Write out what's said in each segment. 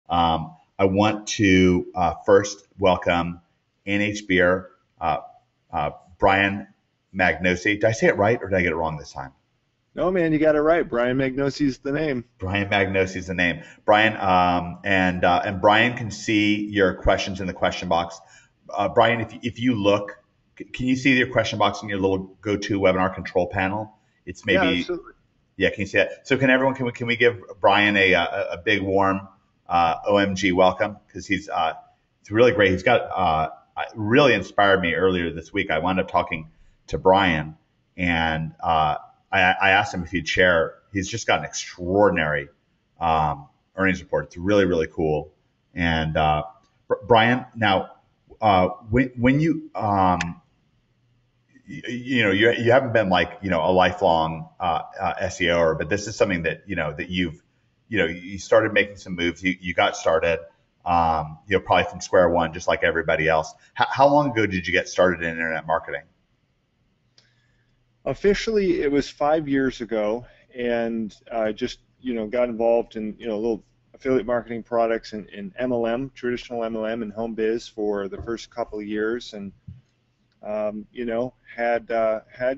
I want to first welcome NH Beer, Brian Magnosi. Did I say it right or did I get it wrong this time? No, man, you got it right. Brian Magnosi's the name. Brian Magnosi is the name. Brian, and Brian can see your questions in the question box. Brian, if you look, can you see your question box in your little go-to webinar control panel? It's Yeah, maybe, absolutely. yeah. Can you see that? So can we give Brian a big warm OMG welcome because it's really great. He's got really inspired me earlier this week. I wound up talking to Brian and I asked him if he'd share. He's just got an extraordinary earnings report. It's really, really cool. And Brian, now when you haven't been like a lifelong SEO, but this is something that that you started making some moves. You got started, probably from square one, just like everybody else. How long ago did you get started in internet marketing? Officially, it was 5 years ago, and I just got involved in little affiliate marketing products in MLM, traditional MLM, and home biz for the first couple of years, and had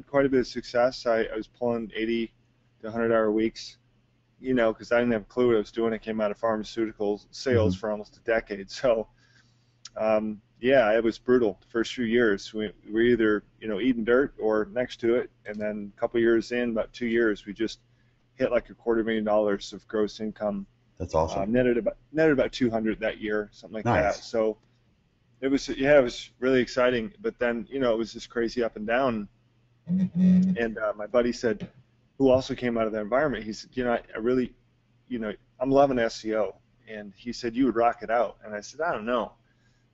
quite a bit of success. I was pulling 80 to 100-hour weeks, because I didn't have a clue what I was doing. I came out of pharmaceutical sales Hmm. for almost a decade, so. Yeah, it was brutal the first few years. We were either, eating dirt or next to it, and then a couple years in, about 2 years, we just hit like $250,000 of gross income. That's awesome. Netted about 200 that year, something like that. Nice. So it was, yeah, it was really exciting. But then, it was just crazy up and down. And my buddy said, who also came out of that environment, he said, I really, I'm loving SEO. And he said, you would rock it out. And I said, I don't know.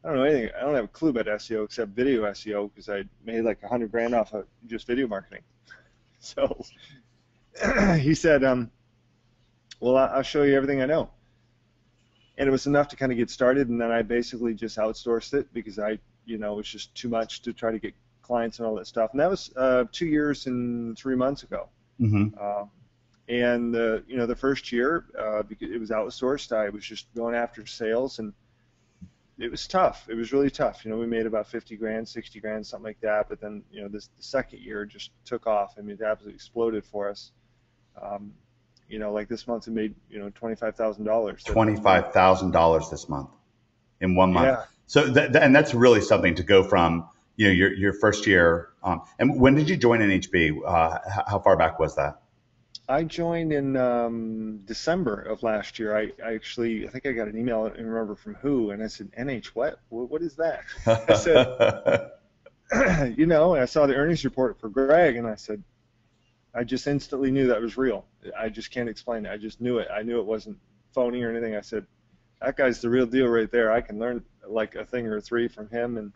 I don't know anything. I don't have a clue about SEO except video SEO because I made like 100 grand off of just video marketing. So he said, "Well, I'll show you everything I know." And it was enough to kind of get started. And then I basically just outsourced it because it was just too much to try to get clients and all that stuff. And that was 2 years and 3 months ago. Hmm. Uh, and the first year, because it was outsourced, I was just going after sales and it was tough. It was really tough. We made about 50 grand, 60 grand, something like that. But then, the second year just took off. I mean, it absolutely exploded for us. Um, like this month, it made, $25,000. $25,000 this month in one month. Yeah. So and that's really something to go from your first year. And when did you join NHB? How far back was that? I joined in December of last year. I think I got an email, I don't remember from who, and I said, NH what? What is that? I said, and I saw the earnings report for Greg, and I said, I just instantly knew that was real. I just can't explain it. I just knew it. I knew it wasn't phony or anything. I said, that guy's the real deal right there. I can learn like a thing or three from him.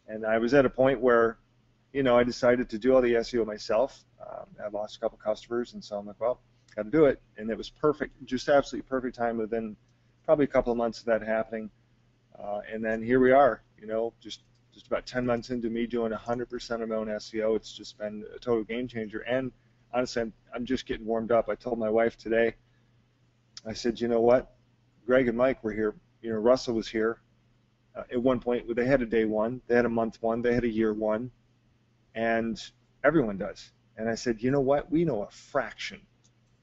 And I was at a point where, I decided to do all the SEO myself. I lost a couple customers, and so I'm like, well, got to do it. And it was perfect, just absolutely perfect time within probably a couple of months of that happening. And then here we are, just about 10 months into me doing 100% of my own SEO. It's just been a total game changer. And honestly, I'm just getting warmed up. I told my wife today, I said, you know what? Greg and Mike were here. Russell was here. At one point, they had a day one, they had a month one, they had a year one, and everyone does. And I said, you know what? We know a fraction,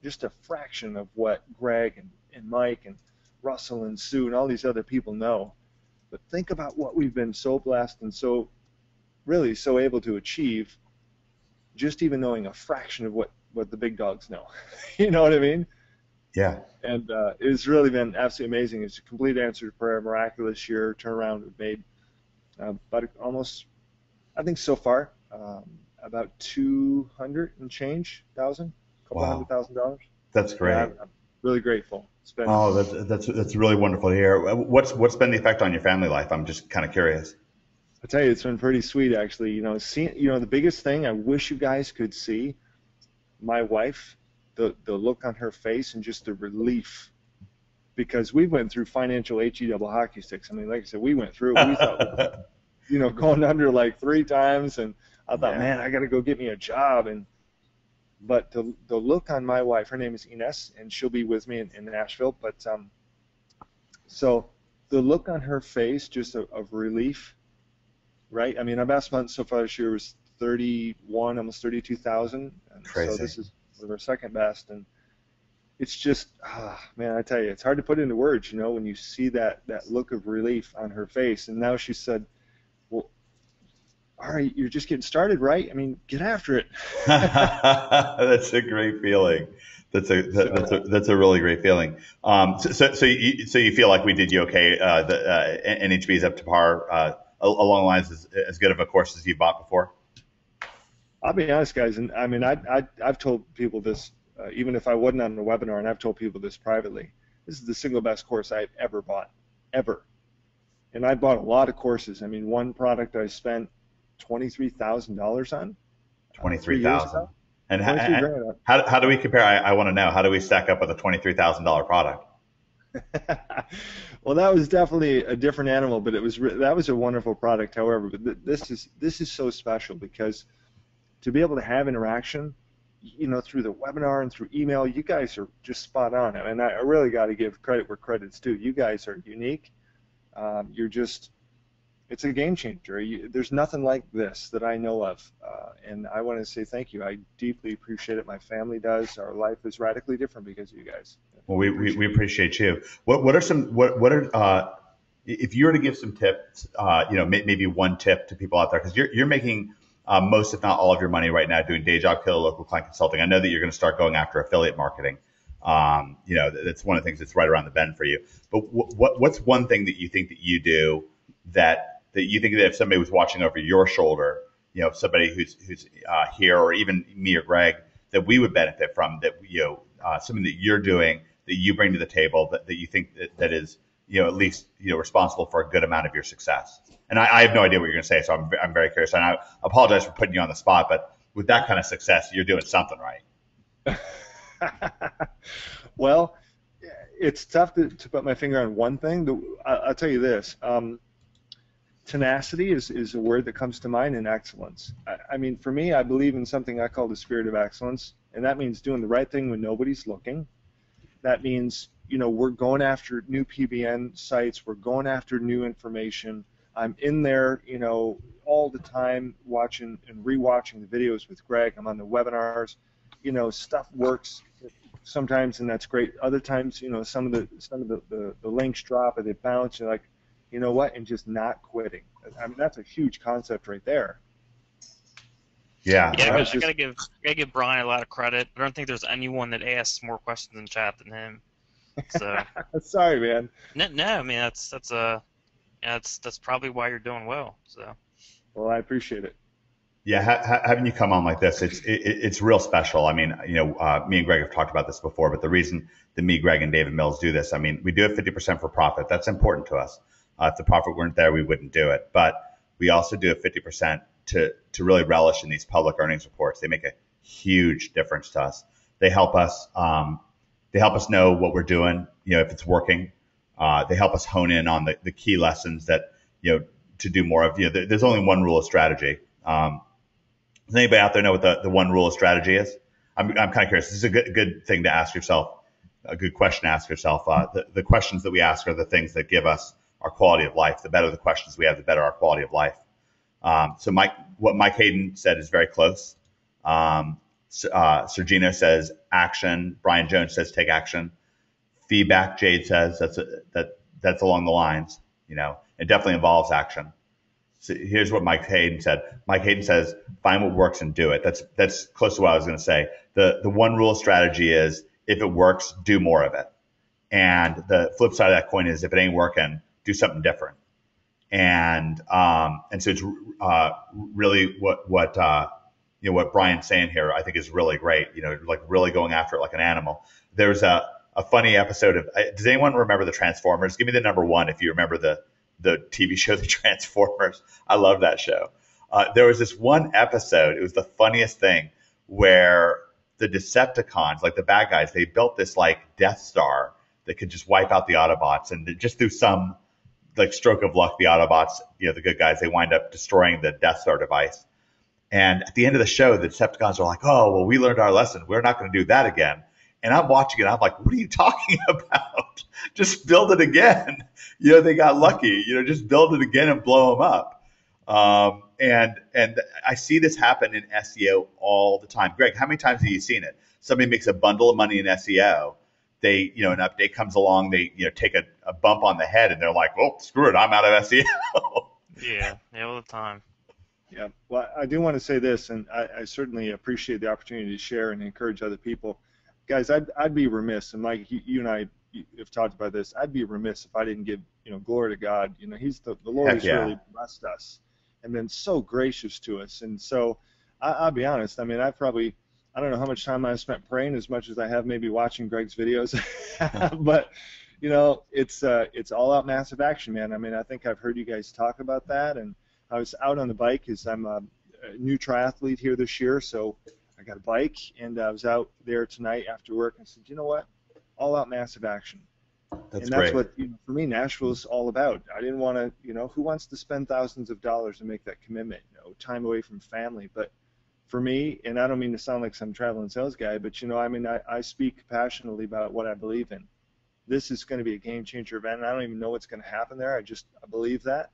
just a fraction of what Greg and Mike and Russell and Sue and all these other people know. But think about what we've been so blessed and really so able to achieve, just even knowing a fraction of what the big dogs know. You know what I mean? Yeah. And it's really been absolutely amazing. It's a complete answer to prayer, miraculous year turnaround we've made. But almost, I think so far, about 200 and change thousand, a couple hundred Wow. thousand dollars. That's Yeah, great. I'm really grateful. It's been, Oh, that's really wonderful to hear. What's been the effect on your family life? I'm just kind of curious. I tell you, it's been pretty sweet actually. Seeing, the biggest thing I wish you guys could see, my wife, the look on her face and just the relief because we went through financial HE double hockey sticks. I mean, like I said, we went through it. We thought going under like 3 times, and I thought, Yeah. man, I got to go get me a job. But the look on my wife, her name is Ines, and she'll be with me in Nashville. But So the look on her face, just of relief, right? I mean, our best month so far this year was 31, almost 32,000, and so Crazy. this is our second best, and it's just, man, I tell you, it's hard to put into words, when you see that look of relief on her face. And now she said, well, all right, you're just getting started, right? I mean, get after it. That's a great feeling. That's a really great feeling. So you feel like we did you okay? The NHB is up to par, along the lines as good of a course as you've bought before. I'll be honest, guys, and I mean, I've told people this, even if I wasn't on the webinar, and I've told people this privately. This is the single best course I've ever bought, ever. And I bought a lot of courses. I mean, one product I spent $23,000 on. 23,000. And 23 grand. how do we compare? I want to know, how do we stack up with a $23,000 product? Well, that was definitely a different animal, but that was a wonderful product. However, but this is so special because to be able to have interaction, through the webinar and through email, you guys are just spot on. And I really got to give credit where credit's due. You guys are unique. It's a game changer. There's nothing like this that I know of, and I want to say thank you. I deeply appreciate it. My family does. Our life is radically different because of you guys. Well, we appreciate you. What are if you were to give some tips, maybe one tip to people out there, because you're making most, if not all, of your money right now doing Day Job Killer, local client consulting. I know that you're going to start going after affiliate marketing. That's one of the things that's right around the bend for you. But what's one thing that you think that you do that you think that if somebody was watching over your shoulder, somebody who's here, or even me or Greg, that we would benefit from, that something that you're doing that you bring to the table that you think that is at least responsible for a good amount of your success. And I have no idea what you're going to say, so I'm very curious. And I apologize for putting you on the spot, but with that kind of success, you're doing something right. Well, it's tough to put my finger on one thing. I'll tell you this. Tenacity is a word that comes to mind, and excellence. I mean, for me, I believe in something I call the spirit of excellence, and that means doing the right thing when nobody's looking. That means, we're going after new PBN sites. We're going after new information. I'm in there, all the time watching and rewatching the videos with Greg. I'm on the webinars. Stuff works sometimes, and that's great. Other times, some of the links drop or they bounce. You're like, you know what, and just not quitting. I mean, that's a huge concept right there. Yeah. Yeah, I gotta give Brian a lot of credit. I don't think there's anyone that asks more questions in chat than him. So sorry, man. No, I mean that's probably why you're doing well. So. Well, I appreciate it. Yeah, having you come on like this, it's real special. I mean, me and Greg have talked about this before, but the reason that me, Greg, and David Mills do this, I mean, we do it 50% for profit. That's important to us. If the profit weren't there, we wouldn't do it. But we also do it 50% to really relish in these public earnings reports. They make a huge difference to us. They help us. They help us know what we're doing. If it's working. They help us hone in on the key lessons that to do more of. There's only one rule of strategy. Does anybody out there know what the one rule of strategy is? I'm kind of curious. This is a good thing to ask yourself. A good question to ask yourself. The questions that we ask are the things that give us our quality of life. The better the questions we have, the better our quality of life. So what Mike Hayden said is very close. Sergino says action. Brian Jones says take action. Feedback, Jade says that's along the lines. It definitely involves action. So here's what Mike Hayden said. Mike Hayden says, find what works and do it. That's close to what I was going to say. The one rule of strategy is, if it works, do more of it. And the flip side of that coin is, if it ain't working, do something different. And so it's really what Brian's saying here, I think, is really great. Like really going after it like an animal. There's a funny episode of. Does anyone remember the Transformers? Give me the number one if you remember the TV show, The Transformers. I love that show. There was this one episode, it was the funniest thing, where the Decepticons, like the bad guys, they built this like Death Star that could just wipe out the Autobots, and just through some like stroke of luck, the Autobots, the good guys, they wind up destroying the Death Star device. And at the end of the show, the Decepticons are like, oh, well, we learned our lesson. We're not going to do that again. And I'm watching it. I'm like, what are you talking about? Just build it again. You know, they got lucky. You know, just build it again and blow them up. And I see this happen in SEO all the time. Greg, how many times have you seen it? Somebody makes a bundle of money in SEO. They, you know, an update comes along. They, you know, take a bump on the head, and they're like, "Oh, screw it, I'm out of SEO." Yeah, all the time. Yeah. Well, I do want to say this, and I certainly appreciate the opportunity to share and encourage other people. Guys, I'd be remiss, and Mike, you and I have talked about this. I'd be remiss if I didn't give, you know, glory to God. You know, the Lord Heck has yeah. really blessed us and been so gracious to us. And so I'll be honest. I mean, I don't know how much time I've spent praying as much as I have maybe watching Greg's videos, but you know, it's all out massive action, man. I mean, I think I've heard you guys talk about that, and I was out on the bike because I'm a new triathlete here this year, so I got a bike, and I was out there tonight after work. And I said, you know what? All out massive action. That's And great. that's what, you know, for me, Nashville's all about. I didn't want to, you know, who wants to spend thousands of dollars to make that commitment? You know, time away from family. But for me, and I don't mean to sound like some traveling sales guy, but, you know, I mean, I speak passionately about what I believe in. This is going to be a game changer event, and I don't even know what's going to happen there. I believe that.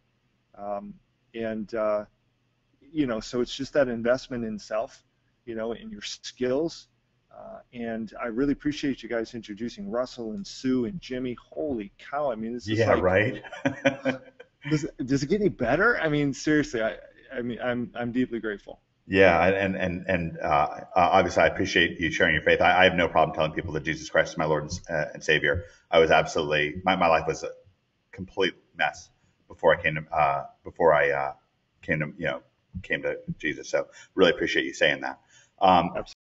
You know, so it's just that investment in self, you know, in your skills. And I really appreciate you guys introducing Russell and Sue and Jimmy. Holy cow! I mean, this is like, right. does it get any better? I mean, seriously, I mean, I'm deeply grateful. Yeah, and obviously I appreciate you sharing your faith. I have no problem telling people that Jesus Christ is my Lord and Savior. I was absolutely my life was a complete mess before I came to came to Jesus. So really appreciate you saying that.